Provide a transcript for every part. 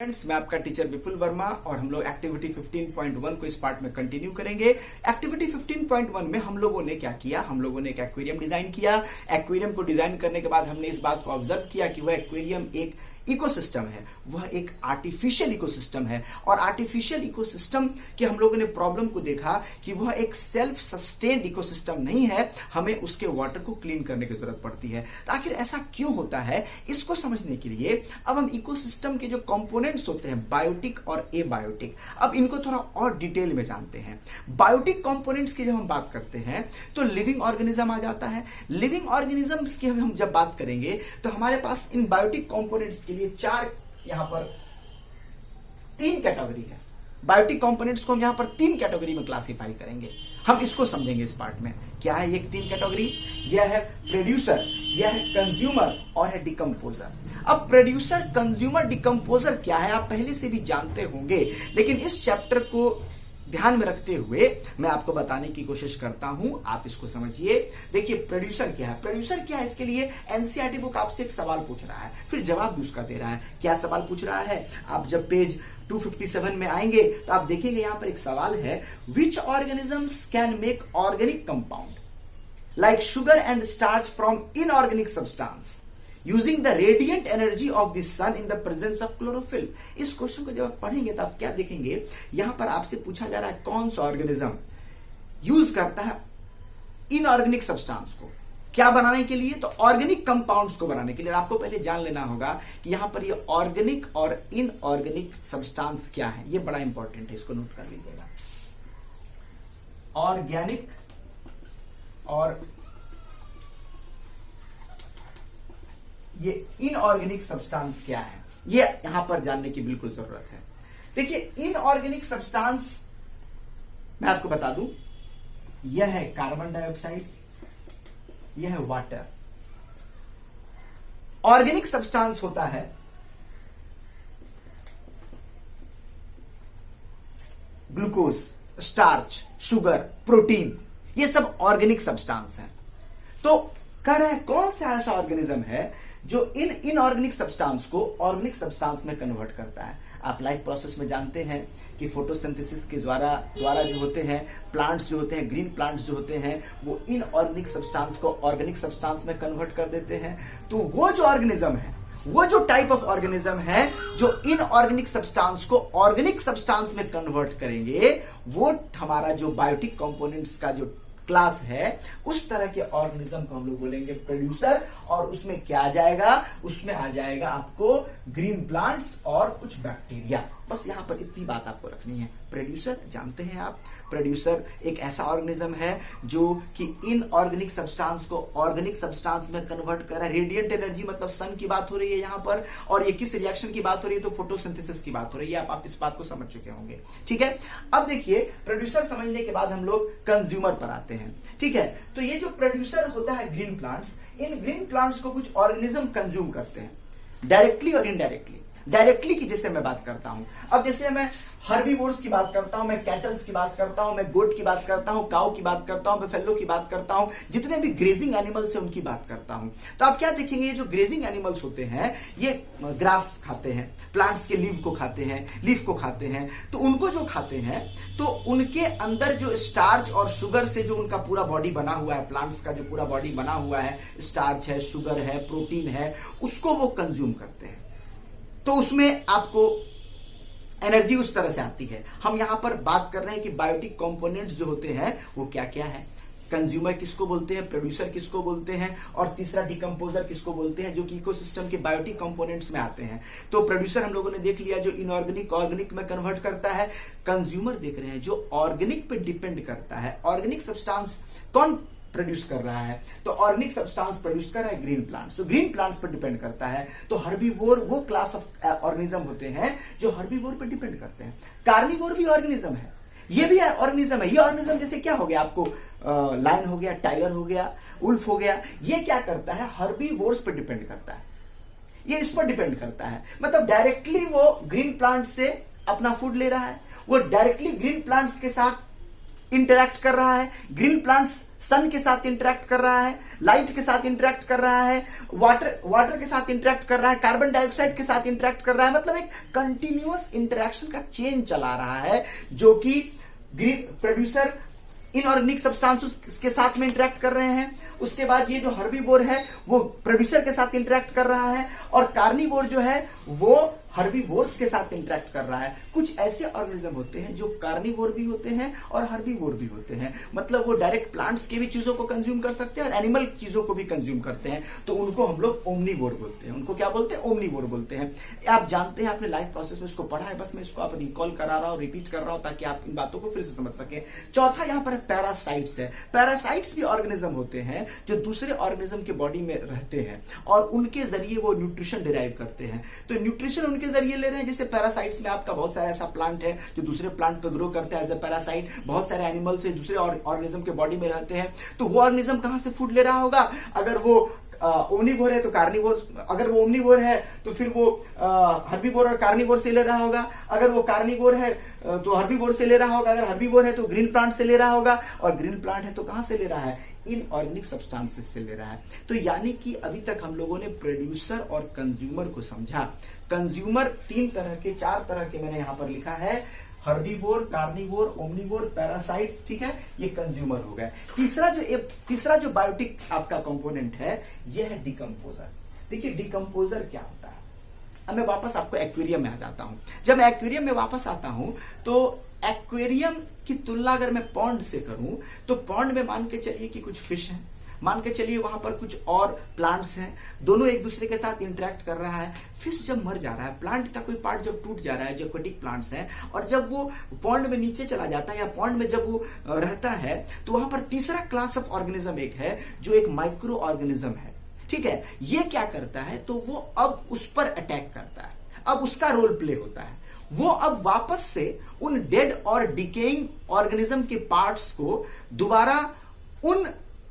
Friends, मैं आपका teacher विपुल वर्मा और हम लोग एक्टिविटी 15.1 को इस पार्ट में कंटिन्यू करेंगे। एक्टिविटी 15.1 में हम लोगों ने क्या किया, हम लोगों ने एक एक्वेरियम डिजाइन किया। एक्वेरियम को डिजाइन करने के बाद हमने इस बात को ऑब्जर्व किया कि वह एक्वेरियम एक इकोसिस्टम है, वह एक आर्टिफिशियल इकोसिस्टम है। और आर्टिफिशियल इकोसिस्टम के हम लोगों ने प्रॉब्लम को देखा कि वह एक सेल्फ सस्टेन्ड इकोसिस्टम नहीं है, हमें उसके वाटर को क्लीन करने की जरूरत पड़ती है। तो आखिर ऐसा क्यों होता है, इसको समझने के लिए अब हम इकोसिस्टम के जो कंपोनेंट्स होते हैं, बायोटिक और एबायोटिक, अब इनको थोड़ा और डिटेल में जानते हैं। बायोटिक कंपोनेंट्स की जब हम बात करते हैं तो लिविंग ऑर्गेनिज्म आ जाता है। लिविंग ऑर्गेनिजम्स की हम जब बात करेंगे तो हमारे पास इन बायोटिक कंपोनेंट्स के लिए यहां पर तीन कैटेगरी है। बायोटिक कंपोनेंट्स को हम यहां पर तीन कैटेगरी में क्लासिफाई करेंगे। हम इसको समझेंगे इस पार्ट में। क्या है ये तीन कैटेगरी? यह है प्रोड्यूसर, यह है कंज्यूमर और है डिकम्पोजर। अब प्रोड्यूसर, कंज्यूमर, डिकम्पोजर क्या है आप पहले से भी जानते होंगे, लेकिन इस चैप्टर को ध्यान में रखते हुए मैं आपको बताने की कोशिश करता हूं, आप इसको समझिए। देखिए प्रोड्यूसर क्या है, प्रोड्यूसर क्या है, इसके लिए एनसीईआरटी बुक आपसे एक सवाल पूछ रहा है, फिर जवाब भी उसका दे रहा है। क्या सवाल पूछ रहा है? आप जब पेज 257 में आएंगे तो आप देखेंगे यहां पर एक सवाल है, which organisms can make organic compound like sugar and starch from inorganic substance using the radiant energy of the sun in the presence of chlorophyll. इस क्वेश्चन को जब आप पढ़ेंगे तो आप क्या देखेंगे, यहां पर आपसे पूछा जा रहा है कौन सा ऑर्गेनिज्म यूज करता है इनऑर्गेनिक सब्सटेंस को क्या बनाने के लिए, तो ऑर्गेनिक कंपाउंड्स को बनाने के लिए। आपको पहले जान लेना होगा कि यहां पर ये ऑर्गेनिक और इनऑर्गेनिक सब्सटेंस क्या है, ये बड़ा इंपॉर्टेंट है, इसको नोट कर लीजिएगा। ऑर्गेनिक और ये इनऑर्गेनिक सब्सटेंस क्या है, ये यहां पर जानने की बिल्कुल जरूरत है। देखिए इनऑर्गेनिक सब्सटेंस मैं आपको बता दूं, यह है कार्बन डाइऑक्साइड, यह है वाटर। ऑर्गेनिक सब्सटेंस होता है ग्लूकोज, स्टार्च, शुगर, प्रोटीन, ये सब ऑर्गेनिक सब्सटेंस है। तो कह रहा है कौन सा ऐसा ऑर्गेनिज्म है जो इन इनऑर्गेनिक सब्सटेंस को ऑर्गेनिक सब्सटेंस में कन्वर्ट करता है। आप लाइफ प्रोसेस में जानते हैं कि फोटोसिंथेसिस के द्वारा जो होते हैं प्लांट्स, जो होते हैं ग्रीन प्लांट्स जो होते हैं, वो इनऑर्गेनिक सब्सटेंस को ऑर्गेनिक सब्सटेंस में कन्वर्ट कर देते हैं। तो वो जो ऑर्गेनिज्म है, वो जो टाइप ऑफ ऑर्गेनिज्म है जो इनऑर्गेनिक सब्सटेंस को ऑर्गेनिक सब्सटेंस में कन्वर्ट करेंगे, वो हमारा जो बायोटिक कंपोनेंट्स का जो क्लास है, उस तरह के ऑर्गेनिज्म को हम लोग बोलेंगे प्रोड्यूसर। और उसमें क्या आ जाएगा, उसमें आ जाएगा आपको ग्रीन प्लांट्स और कुछ बैक्टीरिया। बस यहां पर इतनी बात आपको रखनी है। प्रोड्यूसर जानते हैं आप, प्रोड्यूसर एक ऐसा ऑर्गेनिज्म है जो कि इनऑर्गेनिक सब्सटेंस को ऑर्गेनिक सब्सटेंस में कन्वर्ट कर रहा है। रेडिएंट एनर्जी मतलब सन की बात हो रही है यहां पर, और ये किस रिएक्शन की बात हो रही है, तो फोटोसिंथेसिस की बात हो रही है। आप इस बात को समझ चुके होंगे, ठीक है। अब देखिए प्रोड्यूसर समझने के बाद हम लोग कंज्यूमर पर आते हैं, ठीक है। तो ये जो प्रोड्यूसर होता है ग्रीन प्लांट्स, इन ग्रीन प्लांट्स को कुछ ऑर्गेनिज्म कंज्यूम करते हैं, डायरेक्टली और इनडायरेक्टली। डायरेक्टली की जैसे मैं बात करता हूं, अब जैसे मैं हर्बीवोर्स की बात करता हूं, मैं कैटल्स की बात करता हूं, मैं गोट की बात करता हूं, काऊ की बात करता हूं, बफेलो की बात करता हूं, जितने भी ग्रेजिंग एनिमल्स हैं उनकी बात करता हूं। तो आप क्या देखेंगे, ये जो ग्रेजिंग एनिमल्स होते हैं ये ग्रास खाते हैं, प्लांट्स के लीफ को खाते हैं। तो उनको जो खाते हैं तो उनके अंदर जो स्टार्च और शुगर से जो उनका पूरा बॉडी बना हुआ है, प्लांट्स का जो पूरा बॉडी बना हुआ है, स्टार्च है, शुगर है, प्रोटीन है, उसको वो कंज्यूम करते हैं। तो उसमें आपको एनर्जी उस तरह से आती है। हम यहां पर बात कर रहे हैं कि बायोटिक कंपोनेंट्स जो होते हैं वो क्या क्या है। कंज्यूमर किसको बोलते हैं, प्रोड्यूसर किसको बोलते हैं, और तीसरा डिकम्पोजर किसको बोलते हैं, जो कि इकोसिस्टम के बायोटिक कंपोनेंट्स में आते हैं। तो प्रोड्यूसर हम लोगों ने देख लिया जो इनऑर्गेनिक ऑर्गेनिक में कन्वर्ट करता है। कंज्यूमर देख रहे हैं जो ऑर्गेनिक पे डिपेंड करता है। ऑर्गेनिक सब्सटेंस कौन प्रोड्यूस कर रहा है, तो ऑर्गेनिक सब्सटेंस प्रोड्यूस कर रहा है ग्रीन प्लांट्स। तो ग्रीन प्लांट्स पर डिपेंड करता है। तो हर्बीवोर वो क्लास ऑफ ऑर्गेनिज्म होते हैं जो हर्बीवोर पर डिपेंड करते हैं। कार्निवोर भी ऑर्गेनिज्म है, ये भी ऑर्गेनिज्म है। ये ऑर्गेनिज्म जैसे क्या हो गया आपको, लायन हो गया, टाइगर हो गया, उल्फ हो गया, ये क्या करता है, हर्बीवोर्स पर डिपेंड करता है, ये इस पर डिपेंड करता है। मतलब डायरेक्टली वो ग्रीन प्लांट से अपना फूड ले रहा है, वो डायरेक्टली ग्रीन प्लांट्स के साथ इंटरैक्ट कर रहा है, ग्रीन प्लांट्स सन के साथ इंटरैक्ट कर रहा है, लाइट के साथ इंटरैक्ट कर रहा है, वाटर के साथ इंटरैक्ट कर रहा है, कार्बन डाइऑक्साइड के साथ इंटरैक्ट कर रहा है। मतलब एक कंटिन्यूअस इंटरैक्शन का चेन चला रहा है, जो कि ग्रीन प्रोड्यूसर इनऑर्गेनिक सब्सटेंसेस के साथ में इंटरैक्ट कर रहे हैं। उसके बाद ये जो हर्बीवोर है वो प्रोड्यूसर के साथ इंटरैक्ट कर रहा है, और कार्निवोर जो है वो हर्बीवोर्स के साथ इंटरैक्ट कर रहा है। कुछ ऐसे ऑर्गेनिज्म होते हैं जो कार्निवोर भी होते हैं और हर्बीवोर भी होते हैं, मतलब वो डायरेक्ट प्लांट्स की भी चीजों को कंज्यूम कर सकते हैं और एनिमल चीजों को भी कंज्यूम करते हैं, तो उनको हम लोग ओमनीवोर बोलते हैं। उनको क्या बोलते हैं? ओमनीवोर बोलते हैं। आप जानते हैं, आपने लाइफ प्रोसेस में इसको पढ़ा है, बस मैं इसको आप रिकॉल करा रहा हूं, रिपीट कर रहा हूं, ताकि आप इन बातों को फिर से समझ सके। चौथा यहां पर पैरासाइट्स है। पैरासाइट्स भी ऑर्गेनिज्म होते हैं जो दूसरे ऑर्गेनिज्म के बॉडी में रहते हैं और उनके जरिए वो न्यूट्रिशन डिराइव करते हैं। तो न्यूट्रिशन उनके जरिए ले रहे हैं। जैसे पैरासाइट्स में आपका बहुत सारा ऐसा प्लांट है जो दूसरे प्लांट पे ग्रो करता है एज ए पैरासाइट। बहुत सारे एनिमल्स है दूसरे ऑर्गेनिज्म के बॉडी में रहते हैं। तो वो ऑर्गेनिज्म कहां से फूड ले रहा होगा? अगर वो ओमनीवोर है तो कार्निवोर, अगर वो ओमनीवोर है तो फिर वो हर्बीवोर और कार्निवोर से ले रहा होगा। अगर वो कार्निवोर है तो हर्बीवोर से ले रहा होगा। अगर हर्बीवोर है तो ग्रीन प्लांट से ले रहा होगा, और ग्रीन प्लांट है तो कहां से ले रहा है? इनऑर्गेनिक सब्सटेंसेस से ले रहा है। तो यानी कि अभी तक हम लोगों ने प्रोड्यूसर और कंज्यूमर को समझा। कंज्यूमर 3 तरह के, 4 तरह के मैंने यहां पर लिखा है, हर्बीवोर, कार्निवोर, ओमनीवोर, पैरासाइट्स, ठीक है, ये कंज्यूमर हो गए। तीसरा जो बायोटिक आपका कंपोनेंट है यह है डिकम्पोजर। देखिए डिकम्पोजर क्या होता है। अब मैं वापस आपको एक्वेरियम में आ जाता हूं। जब मैं एक्वेरियम में वापस आता हूं तो एक्वेरियम की तुलना अगर मैं पॉन्ड से करूं तो पॉन्ड में मान के चलिए कि कुछ फिश हैं, मान के चलिए वहां पर कुछ और प्लांट्स हैं, दोनों एक दूसरे के साथ इंटरेक्ट कर रहा है। फिश जब मर जा रहा है, प्लांट का कोई पार्ट जब टूट जा रहा है, जो एक्वेटिक प्लांट्स हैं, और जब वो पॉन्ड में नीचे चला जाता है या पॉन्ड में जब वो रहता है, तो वहां पर तीसरा क्लास ऑफ ऑर्गेनिज्म एक है जो एक माइक्रो ऑर्गेनिज्म है। ठीक है, ये क्या करता है? तो वो अब उस पर अटैक करता है, अब उसका रोल प्ले होता है। वो अब वापस से उन डेड और डिकेइंग ऑर्गेनिज्म के पार्ट्स को दोबारा उन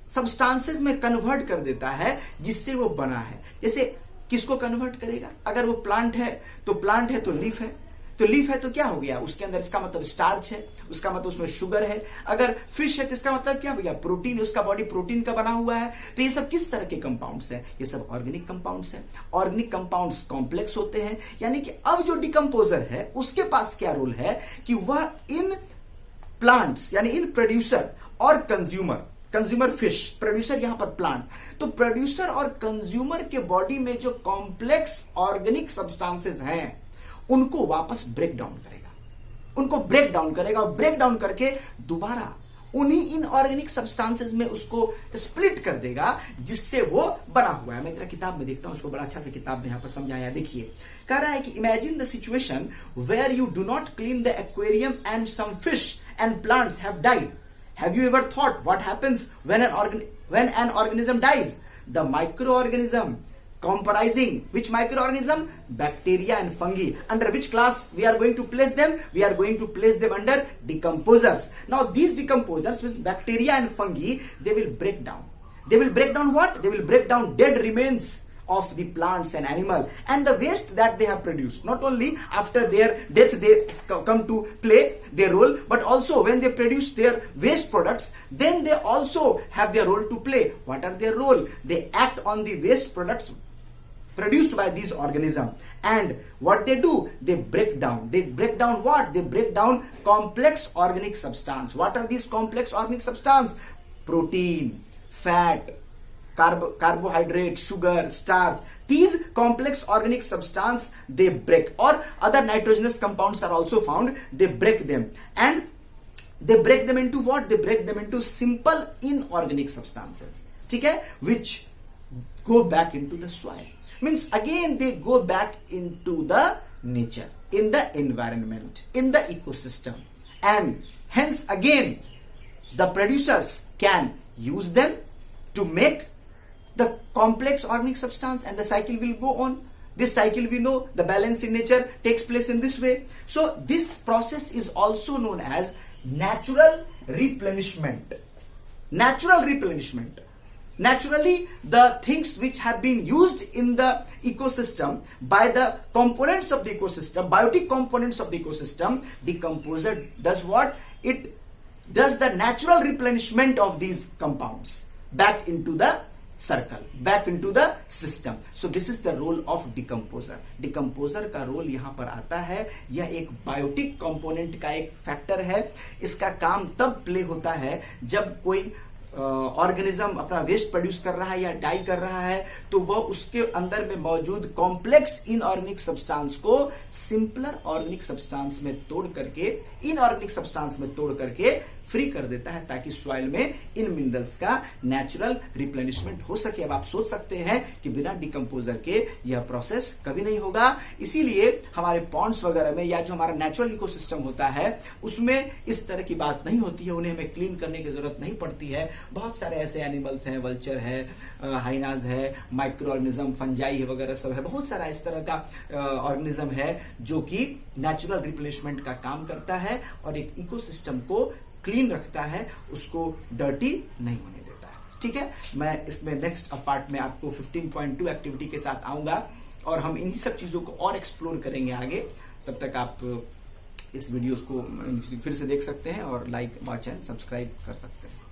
सब्सटेंसेस में कन्वर्ट कर देता है जिससे वो बना है। जैसे किसको कन्वर्ट करेगा? अगर वो प्लांट है तो लीफ है, तो लीफ है तो क्या हो गया? उसके अंदर इसका मतलब स्टार्च है, उसका मतलब उसमें शुगर है। अगर फिश है तो इसका मतलब क्या हो गया? प्रोटीन, उसका बॉडी प्रोटीन का बना हुआ है। तो ये सब किस तरह के कंपाउंड्स हैं? ये सब ऑर्गेनिक कंपाउंड्स हैं। ऑर्गेनिक कंपाउंड्स कॉम्प्लेक्स होते हैं, यानी कि अब जो डिकम्पोजर है उसके पास क्या रोल है कि वह इन प्लांट्स यानी इन प्रोड्यूसर और कंज्यूमर फिश, प्रोड्यूसर यहां पर प्लांट, तो प्रोड्यूसर और कंज्यूमर के बॉडी में जो कॉम्प्लेक्स ऑर्गेनिक सब्सटेंसेस हैं उनको वापस ब्रेक डाउन करेगा और ब्रेक डाउन करके दोबारा उन्हीं इनऑर्गेनिक सब्सटेंसेस में उसको स्प्लिट कर देगा जिससे वो बना हुआ है। मैं जरा किताब में देखता हूं, उसको बड़ा अच्छा से किताब में यहां पर समझाया। देखिए कह रहा है कि imagine the situation where you do not clean the aquarium and some fish and plants have died. Have you ever thought what happens when an organism dies? The microorganism comprising which microorganism? Bacteria and fungi. Under which class we are going to place them? We are going to place them under decomposers. Now these decomposers with bacteria and fungi, they will break down. They will break down what? They will break down dead remains of the plants and animal and the waste that they have produced. Not only after their death they come to play their role, but also when they produce their waste products, then they also have their role to play. What are their role? They act on the waste products produced by these organisms, and what they do, they break down what? They break down complex organic substance. What are these complex organic substance? Protein, fat, carbohydrate, sugar, starch. These complex organic substance they break, or other nitrogenous compounds are also found. They break them, and they break them into what? They break them into simple inorganic substances, ठीक है, which go back into the soil. Means again they go back into the nature, in the environment, in the ecosystem, and hence again the producers can use them to make the complex organic substance, and the cycle will go on. This cycle we know, the balance in nature takes place in this way. So this process is also known as natural replenishment. Naturally, the things which have been used in the ecosystem by the components of the ecosystem, biotic components of the ecosystem, decomposer does what? It does the natural replenishment of these compounds back into the circle, back into the system. So this is the role of decomposer. Decomposer का role यहां पर आता है, यह एक biotic component का एक factor है। इसका काम तब प्ले होता है जब कोई ऑर्गेनिज्म अपना वेस्ट प्रोड्यूस कर रहा है या डाई कर रहा है, तो वह उसके अंदर में मौजूद कॉम्प्लेक्स इनऑर्गेनिक सब्सटेंस को सिंपलर ऑर्गेनिक सब्सटेंस में तोड़ करके, इनऑर्गेनिक सब्सटेंस में तोड़ करके फ्री कर देता है, ताकि सॉइल में इन मिनरल्स का नेचुरल रिप्लेनिशमेंट हो सके। अब आप सोच सकते हैं कि बिना डिकम्पोजर के यह प्रोसेस कभी नहीं होगा। इसीलिए हमारे पॉन्ड्स वगैरह में या जो हमारा नेचुरल इकोसिस्टम होता है उसमें इस तरह की बात नहीं होती है, उन्हें हमें क्लीन करने की जरूरत नहीं पड़ती है। बहुत सारे ऐसे एनिमल्स हैं, वल्चर है, हाइनाज है, माइक्रो ऑर्गेनिज्म, फंजाई वगैरह सब है, बहुत सारा इस तरह का ऑर्गेनिज्म है जो कि नेचुरल रिप्लेनिशमेंट का काम करता है और एक इकोसिस्टम को क्लीन रखता है, उसको डर्टी नहीं होने देता है। ठीक है, मैं इसमें नेक्स्ट पार्ट में आपको 15.2 एक्टिविटी के साथ आऊंगा और हम इन्हीं सब चीजों को और एक्सप्लोर करेंगे आगे। तब तक आप इस वीडियोस को फिर से देख सकते हैं और लाइक, वॉच एंड सब्सक्राइब कर सकते हैं।